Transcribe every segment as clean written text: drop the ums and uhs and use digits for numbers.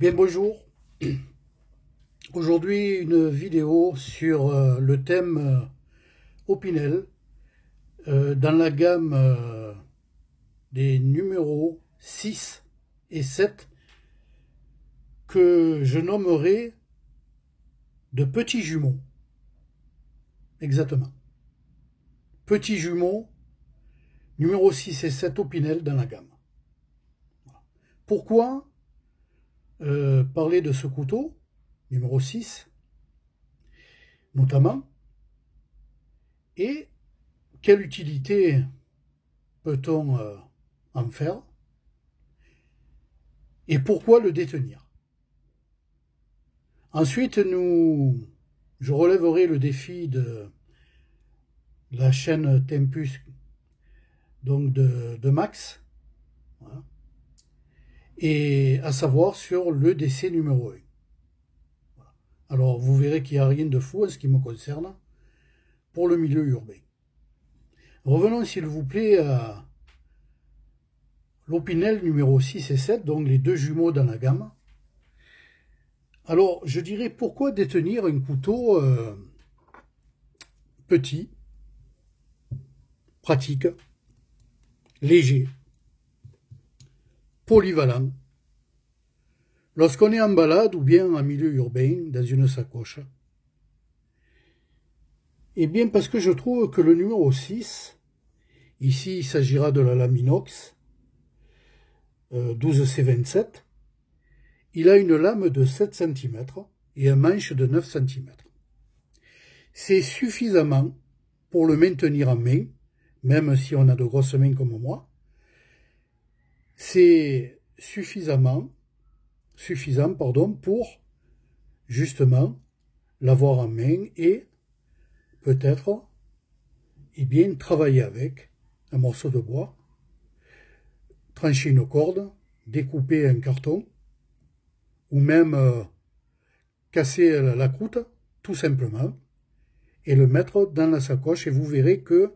Bien bonjour, aujourd'hui une vidéo sur le thème Opinel dans la gamme des numéros 6 et 7 que je nommerai de petits jumeaux. Exactement. Petits jumeaux numéro 6 et 7 Opinel dans la gamme. Pourquoi parler de ce couteau numéro 6 notamment, et quelle utilité peut-on en faire, et pourquoi le détenir. Ensuite, je relèverai le défi de la chaîne Tempus, donc de Max, voilà, et à savoir sur le décès numéro 1. Voilà. Alors, vous verrez qu'il n'y a rien de fou en ce qui me concerne pour le milieu urbain. Revenons s'il vous plaît à l'Opinel numéro 6 et 7, donc les deux jumeaux dans la gamme. Alors, je dirais pourquoi détenir un couteau petit, pratique, léger, polyvalent, lorsqu'on est en balade ou bien en milieu urbain, dans une sacoche. Eh bien, parce que je trouve que le numéro 6, ici il s'agira de la lame inox 12C27, il a une lame de 7 cm et un manche de 9 cm. C'est suffisamment pour le maintenir en main, même si on a de grosses mains comme moi. C'est suffisant, pour justement l'avoir en main et peut-être bien travailler avec un morceau de bois, trancher une corde, découper un carton, ou même casser la croûte, tout simplement, et le mettre dans la sacoche, et vous verrez que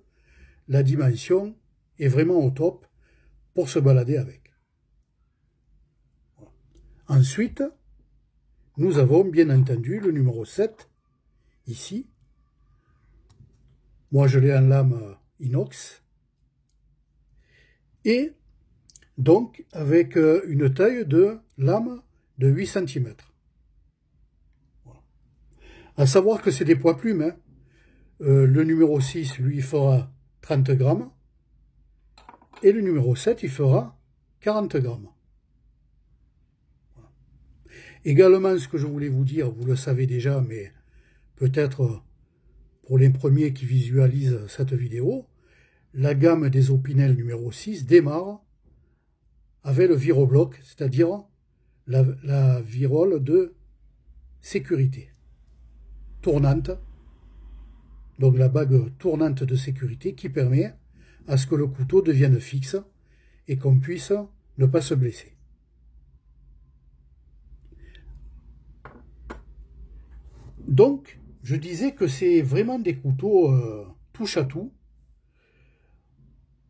la dimension est vraiment au top pour se balader avec. Voilà. Ensuite, nous avons bien entendu le numéro 7, ici. Moi, je l'ai en lame inox. Et donc, avec une taille de lame de 8 cm. Voilà. À savoir que c'est des poids plumes. Hein. Le numéro 6, lui, fera 30 grammes. Et le numéro 7, il fera 40 grammes. Voilà. Également, ce que je voulais vous dire, vous le savez déjà, mais peut-être pour les premiers qui visualisent cette vidéo, la gamme des Opinel numéro 6 démarre avec le virobloc, c'est-à-dire la virole de sécurité tournante, donc la bague tournante de sécurité qui permet à ce que le couteau devienne fixe et qu'on puisse ne pas se blesser. Donc, je disais que c'est vraiment des couteaux touche à tout,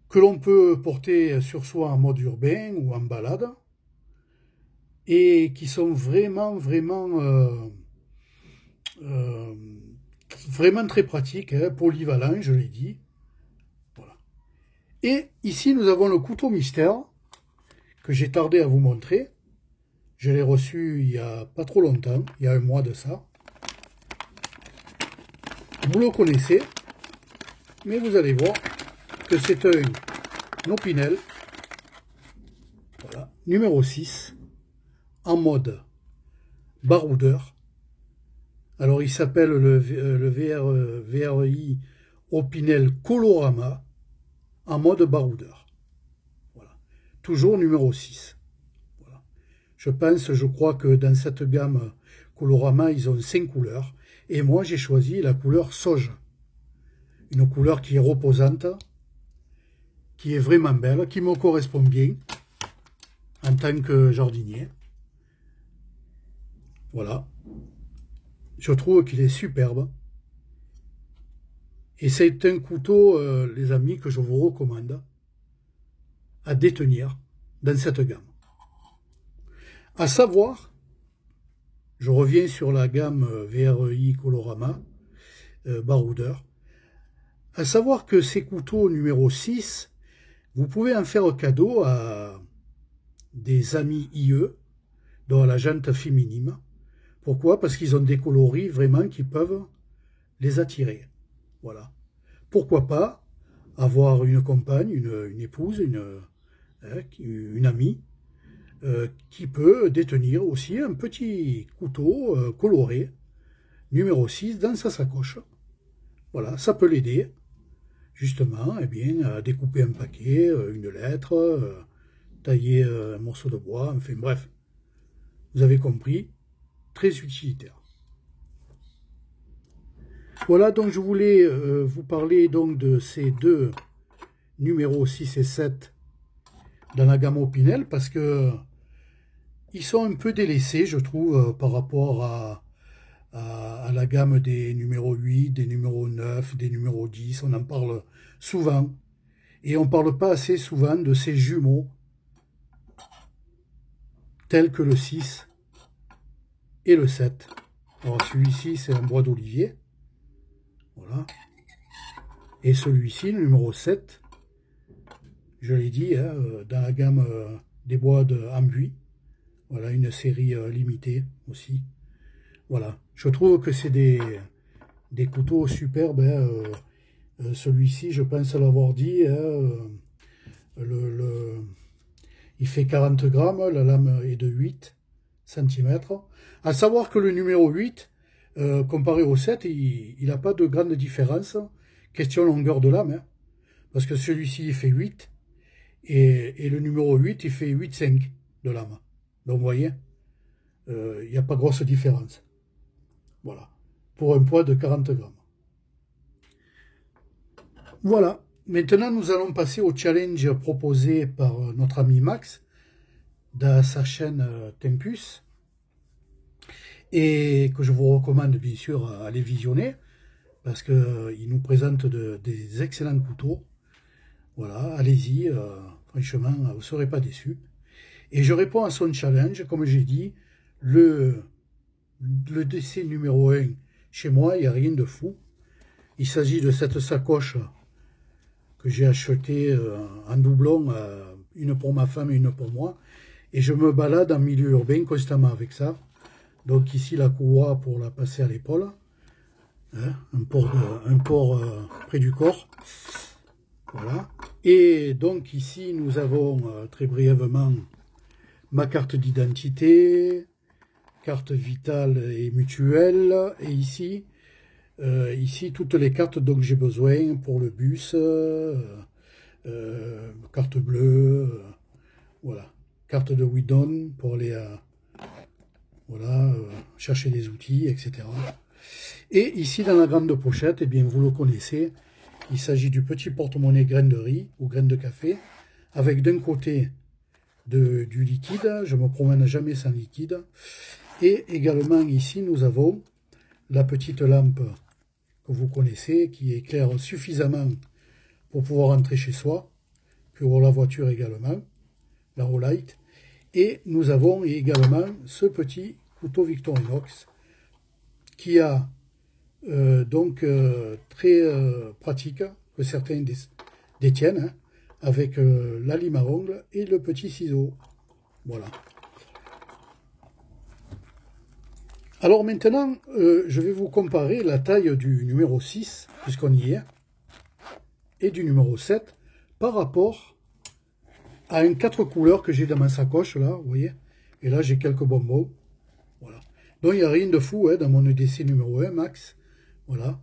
que l'on peut porter sur soi en mode urbain ou en balade, et qui sont vraiment très pratiques, hein, polyvalents, je l'ai dit. Voilà. Et ici, nous avons le couteau mystère, que j'ai tardé à vous montrer. Je l'ai reçu il n'y a pas trop longtemps, il y a un mois de ça. Vous le connaissez, mais vous allez voir que c'est un Opinel, voilà, numéro 6, en mode baroudeur. Alors il s'appelle le VRI Opinel Colorama en mode baroudeur. Voilà. Toujours numéro 6. Voilà. Je crois que dans cette gamme Colorama, ils ont 5 couleurs. Et moi, j'ai choisi la couleur sauge. Une couleur qui est reposante, qui est vraiment belle, qui me correspond bien en tant que jardinier. Voilà. Je trouve qu'il est superbe. Et c'est un couteau, les amis, que je vous recommande à détenir dans cette gamme. À savoir je reviens sur la gamme VRI Colorama baroudeur. À savoir que ces couteaux numéro 6, vous pouvez en faire cadeau à des amis IE, dont la jante féminine. Pourquoi? Parce qu'ils ont des coloris vraiment qui peuvent les attirer. Voilà. Pourquoi pas avoir une compagne, une épouse, une amie, qui peut détenir aussi un petit couteau coloré, numéro 6, dans sa sacoche. Voilà, ça peut l'aider, justement, eh bien, à découper un paquet, une lettre, tailler un morceau de bois, enfin bref. Vous avez compris, très utilitaire. Voilà, donc je voulais vous parler donc de ces deux numéros 6 et 7 dans la gamme Opinel, parce que ils sont un peu délaissés, je trouve, par rapport à la gamme des numéros 8, des numéros 9, des numéros 10. On en parle souvent. Et on ne parle pas assez souvent de ces jumeaux, tels que le 6 et le 7. Alors celui-ci, c'est un bois d'olivier. Voilà. Et celui-ci, le numéro 7, je l'ai dit, hein, dans la gamme des bois en buis. Voilà, une série limitée aussi. Voilà, je trouve que c'est des couteaux superbes. Hein. Celui-ci, je pense l'avoir dit, hein, il fait 40 grammes, la lame est de 8 cm. À savoir que le numéro 8, comparé au 7, il n'a pas de grande différence. Question longueur de lame, hein, parce que celui-ci, il fait 8, et le numéro 8, il fait 8,5 de lame. Donc, vous voyez, il n'y a pas grosse différence. Voilà, pour un poids de 40 grammes. Voilà, maintenant nous allons passer au challenge proposé par notre ami Max dans sa chaîne Tempus, et que je vous recommande bien sûr à aller visionner, parce qu'il nous présente des excellents couteaux. Voilà, allez-y, franchement, vous ne serez pas déçus. Et je réponds à son challenge, comme j'ai dit, le décès numéro 1, chez moi, il n'y a rien de fou. Il s'agit de cette sacoche que j'ai achetée en doublon, une pour ma femme et une pour moi. Et je me balade en milieu urbain constamment avec ça. Donc ici, la courroie pour la passer à l'épaule. Hein, un port près du corps. Voilà. Et donc ici, nous avons très brièvement ma carte d'identité, carte vitale et mutuelle, et ici toutes les cartes dont j'ai besoin pour le bus, carte bleue, voilà, carte de Widon pour aller voilà, chercher des outils, etc. Et ici dans la grande pochette, eh bien vous le connaissez, il s'agit du petit porte-monnaie graines de riz ou graines de café, avec d'un côté du liquide, je ne me promène jamais sans liquide. Et également ici, nous avons la petite lampe que vous connaissez, qui éclaire suffisamment pour pouvoir entrer chez soi, pour la voiture également, la Rolite. Et nous avons également ce petit couteau Victorinox, qui a donc très pratique, que certains détiennent, hein, avec la lime à ongles et le petit ciseau. Voilà. Alors maintenant, je vais vous comparer la taille du numéro 6, puisqu'on y est, et du numéro 7, par rapport à un 4 couleurs que j'ai dans ma sacoche, là, vous voyez. Et là, j'ai quelques bonbons. Voilà. Donc, il n'y a rien de fou hein, dans mon EDC numéro 1, Max. Voilà.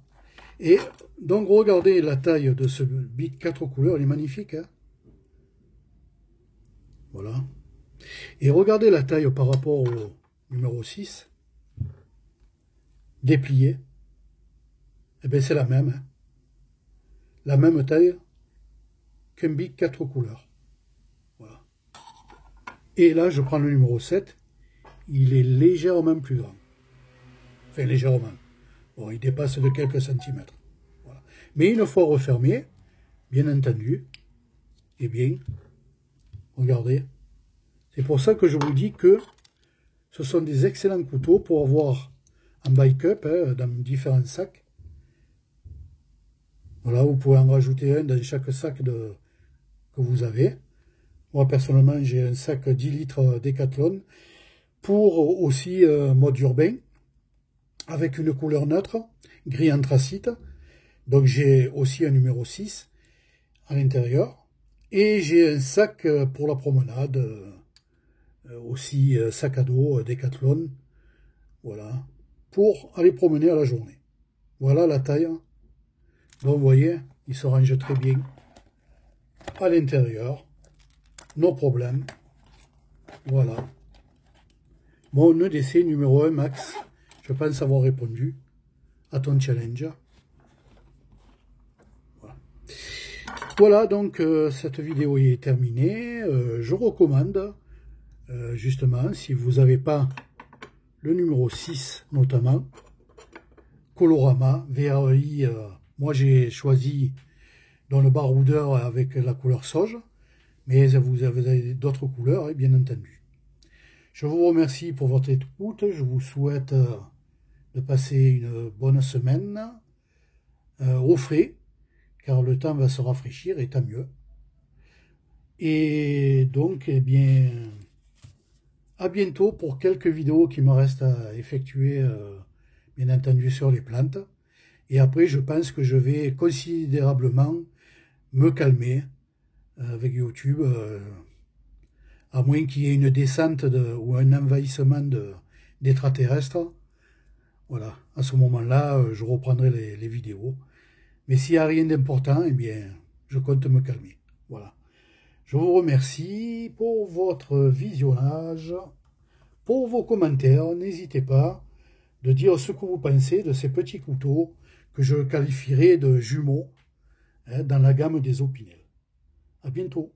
Et donc, regardez la taille de ce Bic 4 couleurs, il est magnifique. Hein. Voilà. Et regardez la taille par rapport au numéro 6. Déplié. Eh bien, c'est la même. Hein. La même taille qu'un Bic 4 couleurs. Voilà. Et là, je prends le numéro 7. Il est légèrement plus grand. Enfin, légèrement. Bon, il dépasse de quelques centimètres. Voilà. Mais une fois refermé, bien entendu, eh bien, regardez. C'est pour ça que je vous dis que Ce sont des excellents couteaux pour avoir en bike-up, dans différents sacs. Voilà, vous pouvez en rajouter un dans chaque sac que vous avez. Moi, personnellement, j'ai un sac 10 litres Decathlon pour aussi mode urbain, avec une couleur neutre, gris anthracite. Donc, j'ai aussi un numéro 6 à l'intérieur. Et j'ai un sac pour la promenade, aussi sac à dos Decathlon. Voilà, pour aller promener à la journée. Voilà la taille. Donc, vous voyez, il se range très bien à l'intérieur. No problème. Voilà. Mon EDC numéro 1 Max. Je pense avoir répondu à ton challenge. Voilà, donc cette vidéo est terminée. Je recommande, justement, si vous n'avez pas le numéro 6 notamment, Colorama, VRI, moi j'ai choisi dans le baroudeur avec la couleur sauge, mais vous avez d'autres couleurs, bien entendu. Je vous remercie pour votre écoute, je vous souhaite de passer une bonne semaine au frais, car le temps va se rafraîchir et tant mieux. Et donc, eh bien, à bientôt pour quelques vidéos qui me restent à effectuer, bien entendu, sur les plantes. Et après, je pense que je vais considérablement me calmer avec YouTube, à moins qu'il y ait une descente ou un envahissement d'extraterrestres. Voilà, à ce moment-là, je reprendrai les vidéos. Mais s'il n'y a rien d'important, eh bien, je compte me calmer. Voilà. Je vous remercie pour votre visionnage, pour vos commentaires. N'hésitez pas de dire ce que vous pensez de ces petits couteaux que je qualifierais de jumeaux dans la gamme des Opinel. À bientôt.